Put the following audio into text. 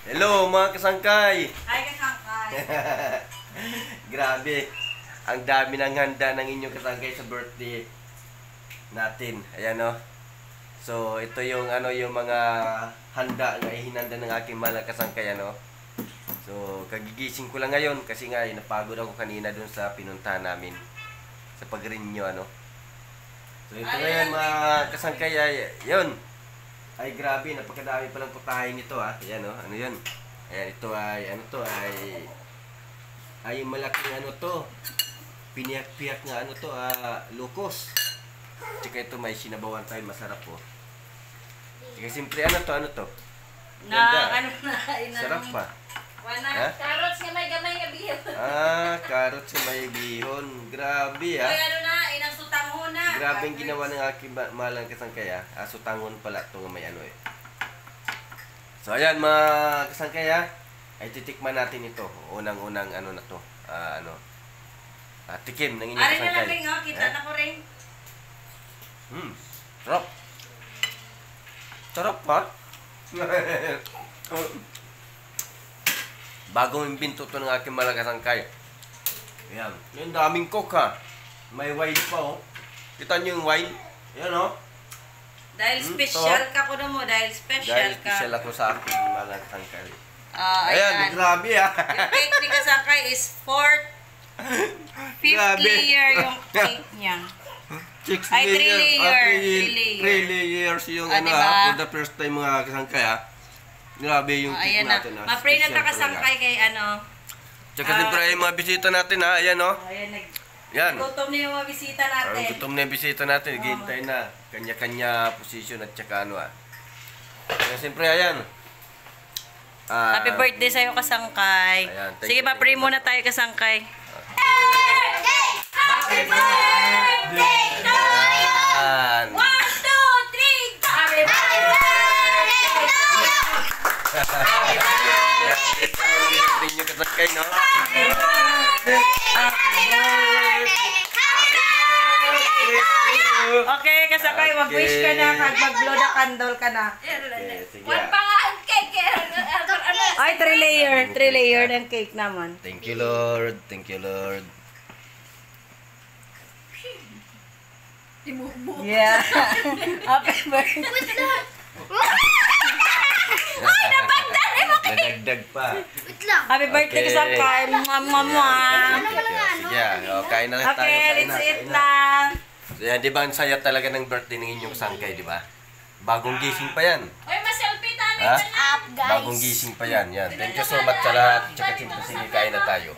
Hello mga kasangkay! Hi kasangkay! Grabe! Ang dami ng handa ng inyong kasangkay sa birthday natin. Ayan o. So ito yung yung mga handa na ihinanda ng aking mahal na kasangkay So kagigising ko lang ngayon kasi nga napagod ako kanina dun sa pinuntahan namin sa pag-renew So ito ngayon mga kasangkay yun. Ay grabe, napakadami palang putahe nito Ayan ano yun? Ayan, ito ay malaking piniyak-piyak nga lukos. Tsaka ito may sinabawan tayo, masarap po. Tsaka siyempre ano to? Ganda. Sarap pa. Carrots nga may gamay nga bihon. Carrots nga may bihon. Grabe Uy, inang sutanghon na. Grabe ang ginawa ng aking malang kasangkay sutangon pala ito nga may So ayan mga kasangkay ay titikman natin ito. Unang-unang na to. Tikim ng inyong kasangkay. Ari na lang kita na ko rin. Sarap. Sarap pa. Bagong imbento to ng aking malang kasangkay. Ayan. Yung daming coke May wine pa Kita nyo yung wine? Ayan Dahil special ka ko na mo, dahil special ka. Dahil special ako sa aking malang kasangkay. Ayan, grabe Yung cake ni kasangkay is 5th layer yung cake niya. 3 layers yung diba? for the first time mga kasangkay Grabe yung cake natin Ma-pray na ta kasangkay kay Tsaka siyempre yung mga bisita natin Ayan Yan. Gutom na yung mga bisita natin. Gutom na yung bisita natin. Hintay na. Kanya-kanya position at tsaka Kaya siyempre ayan. Happy birthday sa'yo kasangkay. Ayan, Sige, ma-pray muna tayo kasangkay. Happy birthday to you! 1, 2, 3, Happy birthday to you! Happy birthday to you! Tingin nyo kasangkay, no? Happy birthday! Happy birthday! Happy birthday to you! Okay, kasangkay, mag-wish ka na, mag-blow the candle ka na. Sige. One pa nga ang cake. Ay, 3 layer ng cake naman. Thank you, Lord. Thank you, Lord. Yeah. Happy birthday. Nadagdag pa. Happy birthday Okay. kasangkay. Mama. Sige, kain na tayo. Okay, kain let's eat kain na. Yan, di ba ang saya talaga ng birthday ng inyong kasangkay, di ba? Bagong gising pa yan. Uy, ma-selfie tayo. Ha? Up, guys. Bagong gising pa yan. Yan. Thank you so much sa lahat. Tsaka siyempre sige, kain na tayo.